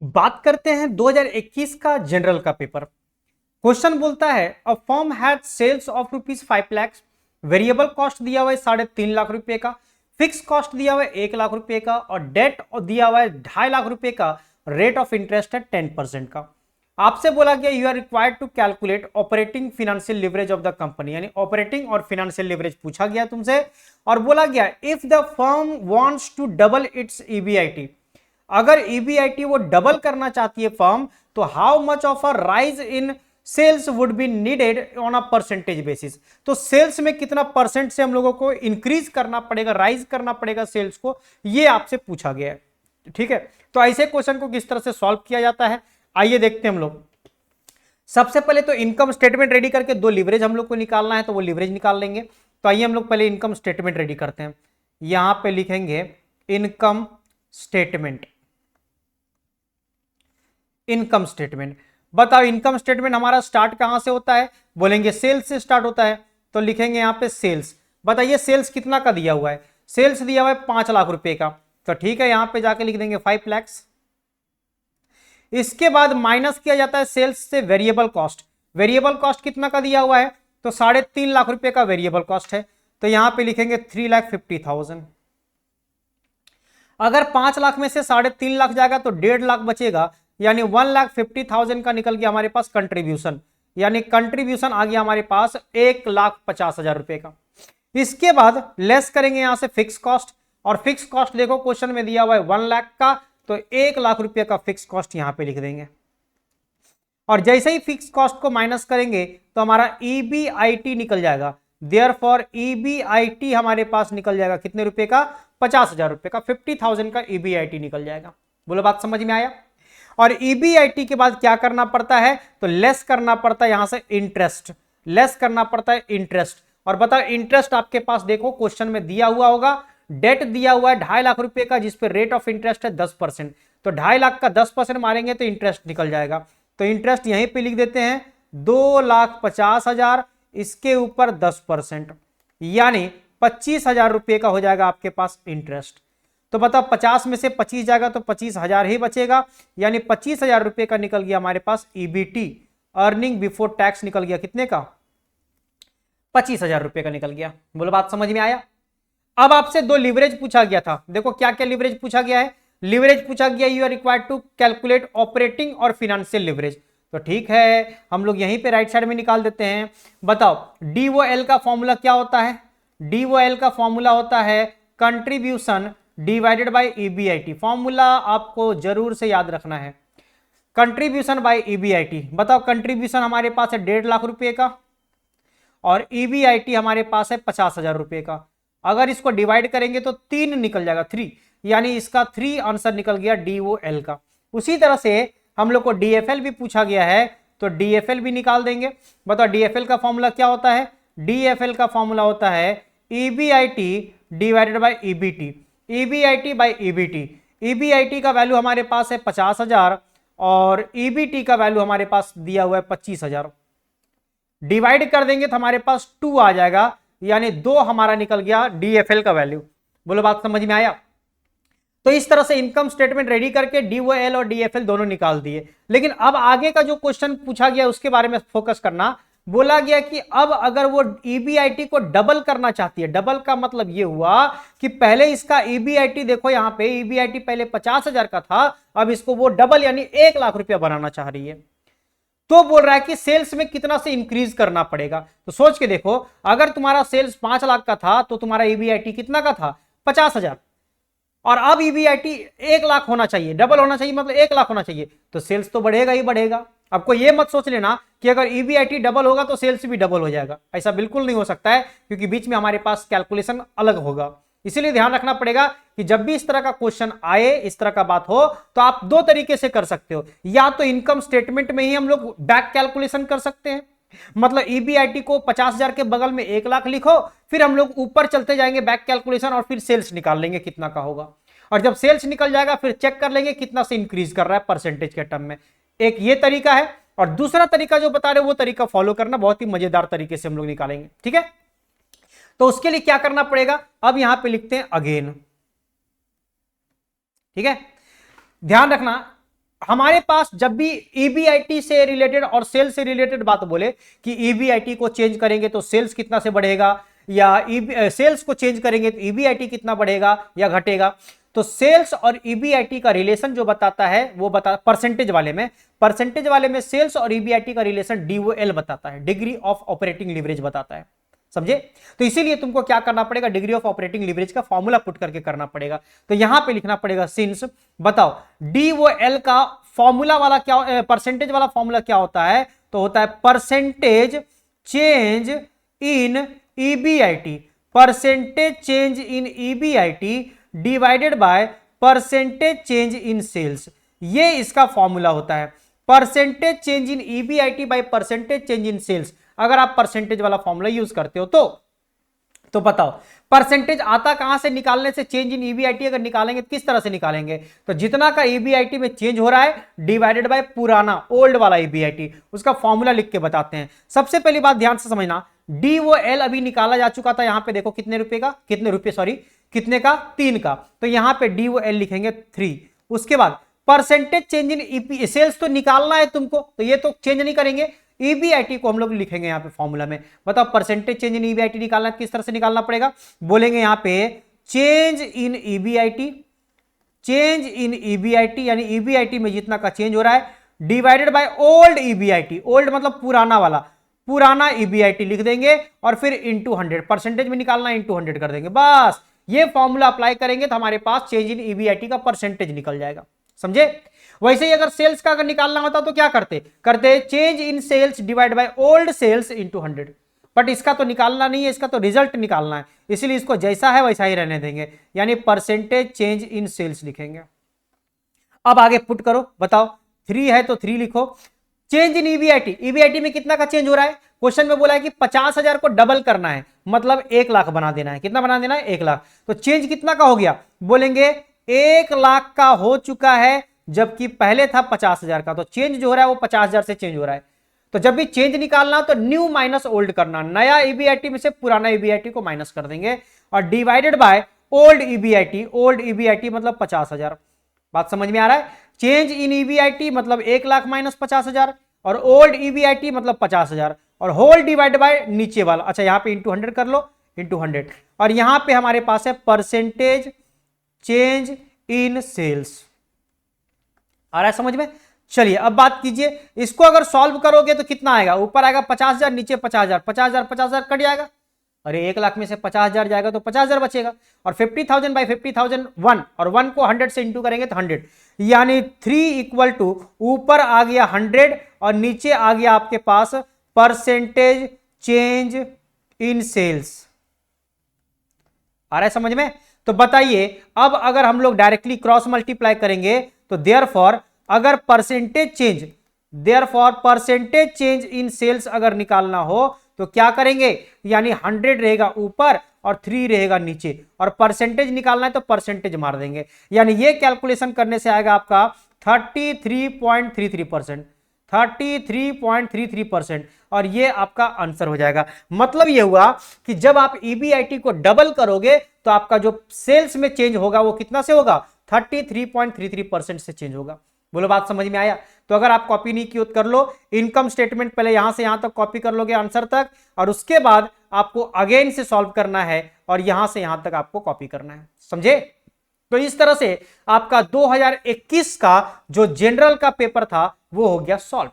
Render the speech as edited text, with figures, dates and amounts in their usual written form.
बात करते हैं 2021 का जनरल का पेपर। क्वेश्चन बोलता है a firm had sales of ₹5 lakh, variable cost दिया हुआ है 3.5 लाख रुपए का, फिक्स कॉस्ट दिया हुआ है 1 लाख रुपए का और डेट दिया हुआ है 2.5 लाख रुपए का, रेट ऑफ इंटरेस्ट है 10% का। आपसे बोला गया you are required to calculate operating financial leverage of the company, यानी ऑपरेटिंग और फाइनेंशियल लिवरेज पूछा गया तुमसे और बोला गया if the firm wants to double its EBIT, अगर ईबीआईटी वो डबल करना चाहती है फर्म, तो how much of a rise in sales would be needed on a percentage basis. तो सेल्स में कितना परसेंट से हम लोगों को इंक्रीज करना पड़ेगा, राइज करना पड़ेगा सेल्स को, ये आपसे पूछा गया है। ठीक है, तो ऐसे क्वेश्चन को किस तरह से सॉल्व किया जाता है आइए देखते हैं हम लोग। सबसे पहले तो इनकम स्टेटमेंट रेडी करके दो लिवरेज हम लोग को निकालना है, तो वो लिवरेज निकाल लेंगे। तो आइए हम लोग पहले इनकम स्टेटमेंट रेडी करते हैं। यहां पे लिखेंगे इनकम स्टेटमेंट। इनकम स्टेटमेंट बताओ, इनकम स्टेटमेंट हमारा स्टार्ट कहां से होता है? बोलेंगे सेल्स से स्टार्ट होता है, तो लिखेंगे यहां पे सेल्स। बताइए सेल्स कितना का दिया हुआ है? सेल्स दिया हुआ है 5 लाख रुपए का, तो ठीक है यहां पे जाके लिख देंगे 5 लाख। इसके बाद माइनस किया जाता है सेल्स से वेरिएबल कॉस्ट। वेरिएबल कॉस्ट कितना का दिया हुआ है? तो 3.5 लाख रुपए का वेरिएबल कॉस्ट है, तो यहां पे लिखेंगे 3,50,000। अगर 5 लाख में से 3.5 लाख जाएगा तो 1.5 लाख बचेगा, यानी 1,50,000 का निकल गया हमारे पास कंट्रीब्यूशन, यानी कंट्रीब्यूशन आ गया हमारे पास 1,50,000 रुपए का। इसके बाद लेस करेंगे यहां से फिक्स कॉस्ट, और फिक्स कॉस्ट देखो क्वेश्चन में दिया हुआ है 1 लाख का, तो 1 लाख रुपए का फिक्स कॉस्ट यहां पे लिख देंगे। और जैसे ही फिक्स कॉस्ट को माइनस करेंगे तो हमारा ईबीआईटी निकल जाएगा। देयरफॉर ईबीआईटी हमारे पास निकल जाएगा कितने रुपए का? 50,000 रुपए का, 50,000 का ईबीआईटी निकल जाएगा। बोलो बात समझ में आया? और ईबीआईटी के बाद क्या करना पड़ता है? तो लेस करना पड़ता है यहां से इंटरेस्ट, लेस करना पड़ता है इंटरेस्ट। और बताओ इंटरेस्ट आपके पास देखो क्वेश्चन में दिया हुआ होगा, डेट दिया हुआ है 2.5 लाख रुपए का, जिसपे रेट ऑफ इंटरेस्ट है 10%। तो 2.5 लाख का 10% मारेंगे तो इंटरेस्ट निकल जाएगा। तो इंटरेस्ट यहीं पे लिख देते हैं 2,50,000, इसके ऊपर 10%, यानी 25,000 रुपए का हो जाएगा आपके पास इंटरेस्ट। तो बताओ 50 में से 25 जाएगा तो 25,000 ही बचेगा, यानी 25,000 रुपए का निकल गया हमारे पास ईबीटी, अर्निंग बिफोर टैक्स निकल गया कितने का? 25,000 रुपए का निकल गया। बोलो बात समझ में आया? अब आपसे दो लिवरेज पूछा गया था, देखो क्या क्या लिवरेज पूछा गया है। लिवरेज पूछा गया you are required to calculate operating और फाइनेंशियल लिवरेज, तो ठीक है हम लोग यहीं पे राइट साइड में निकाल देते हैं। बताओ डीओएल का फॉर्मूला क्या होता है? डीओएल का फॉर्मूला होता है contribution divided by EBIT. Formula आपको जरूर से याद रखना है, कंट्रीब्यूशन बाय ईबीआईटी। बताओ कंट्रीब्यूशन हमारे पास है 1.5 लाख रुपए का और ईबीआईटी हमारे पास है 50,000 रुपए का। अगर इसको डिवाइड करेंगे तो 3 निकल जाएगा, 3, यानी इसका 3 आंसर निकल गया डीओएल का। उसी तरह से हम लोग को डीएफएल भी पूछा गया है, तो डीएफएल भी निकाल देंगे। बताओ डीएफएल का फॉर्मूला क्या होता है? डीएफएल का फॉर्मूला होता है EBIT divided by EBT, EBIT by EBT. EBIT का वैल्यू हमारे पास है 50,000 और ईबीटी का वैल्यू हमारे पास दिया हुआ है 25,000। डिवाइड कर देंगे तो हमारे पास 2 आ जाएगा, यानी 2 हमारा निकल गया डीएफएल का वैल्यू। बोलो बात समझ में आया? तो इस तरह से इनकम स्टेटमेंट रेडी करके डीओएल और डीएफएल दोनों निकाल दिए। लेकिन अब आगे का जो क्वेश्चन पूछा गया उसके बारे में फोकस करना। बोला गया कि अब अगर वो ईबीआईटी को डबल करना चाहती है, डबल का मतलब ये हुआ कि पहले इसका ईबीआईटी देखो यहां पे ईबीआईटी पहले 50,000 का था, अब इसको वो डबल यानी 1 लाख रुपया बनाना चाह रही है। तो बोल रहा है कि सेल्स में कितना से इंक्रीज करना पड़ेगा। तो सोच के देखो, अगर तुम्हारा सेल्स 5 लाख का था तो तुम्हारा ईबीआईटी कितना का था? 50,000, और अब ईबीआईटी 1 लाख होना चाहिए, डबल होना चाहिए, मतलब 1 लाख होना चाहिए, तो सेल्स तो बढ़ेगा ही बढ़ेगा। आपको यह मत सोच लेना कि अगर ईबीआईटी डबल होगा तो सेल्स भी डबल हो जाएगा, ऐसा बिल्कुल नहीं हो सकता है, क्योंकि बीच में हमारे पास कैलकुलेशन अलग होगा। इसीलिए ध्यान रखना पड़ेगा कि जब भी इस तरह का क्वेश्चन आए, इस तरह का बात हो, तो आप दो तरीके से कर सकते हो। या तो इनकम स्टेटमेंट में ही हम लोग बैक कैलकुलेशन कर सकते हैं, मतलब ईबीआईटी को 50,000 के बगल में 1 लाख लिखो, फिर हम लोग ऊपर चलते जाएंगे बैक कैलकुलेशन और फिर सेल्स निकाल लेंगे कितना का होगा, और जब सेल्स निकल जाएगा फिर चेक कर लेंगे कितना से इंक्रीज कर रहा है परसेंटेज के टर्म में। एक ये तरीका है, और दूसरा तरीका जो बता रहे हो वो तरीका फॉलो करना, बहुत ही मजेदार तरीके से हम लोग निकालेंगे। ठीक है, तो उसके लिए क्या करना पड़ेगा? अब यहां पे लिखते हैं अगेन। ठीक है, ध्यान रखना हमारे पास जब भी ईबीआईटी से रिलेटेड और सेल्स से रिलेटेड बात बोले कि ईबीआईटी को चेंज करेंगे तो सेल्स कितना से बढ़ेगा, या सेल्स को चेंज करेंगे तो ईबीआईटी कितना बढ़ेगा या घटेगा, तो सेल्स और ईबीआईटी का रिलेशन जो बताता है वो बता परसेंटेज वाले में सेल्स और ईबीआईटी का रिलेशन डीओएल बताता है, डिग्री ऑफ ऑपरेटिंग लीवरेज बताता है, समझे। तो इसीलिए तुमको क्या करना पड़ेगा, डिग्री ऑफ ऑपरेटिंग लीवरेज का फॉर्मूला पुट करके करना पड़ेगा। तो यहां पे लिखना पड़ेगा सिंस, बताओ डीओएल का फॉर्मूला वाला क्या, परसेंटेज वाला फॉर्मूला क्या होता है, तो होता है percentage change in EBIT, percentage change in EBIT divided by percentage change in sales, ये इसका फॉर्मूला होता है, percentage change in EBIT by percentage change in sales. अगर आप परसेंटेज वाला फॉर्मूला यूज करते हो तो बताओ परसेंटेज आता कहां से, निकालने से, चेंज इन ईबीआईटी अगर निकालेंगे तो किस तरह से निकालेंगे, तो जितना का ईबीआईटी में चेंज हो रहा है डिवाइडेड बाय पुराना ओल्ड वाला ईबीआईटी, उसका फॉर्मूला लिख के बताते हैं। सबसे पहली बात ध्यान से समझना, डीओएल अभी निकाला जा चुका था, यहां पे देखो कितने रुपए का, कितने का, 3 का, तो यहां पे डीओएल लिखेंगे 3। उसके बाद percentage change in EP sales तो निकालना है तुमको, तो ये तो चेंज नहीं करेंगे, ईबीआईटी को हम लोग लिखेंगे यहां पे फॉर्मूला में। बताओ परसेंटेज चेंज इन ईबीआईटी निकालना है, किस तरह से निकालना पड़ेगा, बोलेंगे यहां पे चेंज इन ईबीआईटी, यानी ईबीआईटी में जितना का चेंज हो रहा है divided by old EBIT, old मतलब पुराना वाला, पुराना ईबीआईटी लिख देंगे और फिर इंटू 100, परसेंटेज में निकालना इंटू 100 कर देंगे, बस ये फॉर्मूला अप्लाई करेंगे तो हमारे पास चेंज इन ईबीआईटी का परसेंटेज निकल जाएगा, समझे। वैसे ही अगर सेल्स का अगर निकालना होता तो क्या करते change in sales divide by old sales into 100, but इसका तो निकालना नहीं है, इसका तो रिजल्ट निकालना है, इसलिए इसको जैसा है वैसा ही रहने देंगे, यानी परसेंटेज चेंज इन सेल्स लिखेंगे। अब आगे पुट करो, बताओ 3 है तो 3 लिखो, चेंज इन ईबीआईटी, ईबीआईटी में कितना का चेंज हो रहा है, क्वेश्चन में बोला है कि 50,000 को डबल करना है, मतलब 1 लाख बना देना है, कितना बना देना है, 1 लाख, तो चेंज कितना का हो गया, बोलेंगे 1 लाख का हो चुका है, जबकि पहले था 50,000 का, तो चेंज जो हो रहा है वो 50,000 से चेंज हो रहा है। तो जब भी चेंज निकालना तो न्यू माइनस ओल्ड करना, नया ईबीआईटी में से पुराना ईबीआईटी को माइनस कर देंगे और डिवाइडेड बाय ओल्ड ईबीआईटी मतलब 50,000। बात समझ में आ रहा है, चेंज इन ईबीआईटी मतलब 1 लाख माइनस 50,000 और ओल्ड ईबीआईटी मतलब 50,000 और होल डिवाइड बाय नीचे वाला, अच्छा यहां पे इंटू 100 कर लो, इंटू 100, और यहां पे हमारे पास है परसेंटेज चेंज इन सेल्स। आ रहा है समझ में। चलिए अब बात कीजिए, इसको अगर सॉल्व करोगे तो कितना आएगा, ऊपर आएगा 50,000, नीचे 50,000, 50,000 कट जाएगा, अरे 1 लाख में से 50,000 जाएगा तो 50,000 बचेगा, और 50,000 बाई 50,000 1, और 1 को 100 से इंटू करेंगे तो 100, यानी 3 इक्वल टू ऊपर आ गया 100 और नीचे आ गया आपके पास परसेंटेज चेंज इन सेल्स। आ रहा है समझ में। तो बताइए अब अगर हम लोग डायरेक्टली क्रॉस मल्टीप्लाई करेंगे तो देयरफॉर अगर परसेंटेज चेंज इन सेल्स अगर निकालना हो तो क्या करेंगे, यानी 100 रहेगा ऊपर और 3 रहेगा नीचे, और परसेंटेज निकालना है तो परसेंटेज मार देंगे, यानी ये कैलकुलेशन करने से आएगा आपका 33.33%, 33.33%, और ये आपका आंसर हो जाएगा। मतलब ये हुआ कि जब आप ईबीआईटी को डबल करोगे तो आपका जो सेल्स में चेंज होगा वो कितना से होगा, 33.33% से चेंज होगा। बोलो बात समझ में आया। तो अगर आप कॉपी नहीं की तो कर लो, इनकम स्टेटमेंट पहले यहां से यहां तक कॉपी कर लोगे आंसर तक, और उसके बाद आपको अगेन से सॉल्व करना है और यहां से यहां तक आपको कॉपी करना है, समझे। तो इस तरह से आपका 2021 का जो जनरल का पेपर था वो हो गया सॉल्व।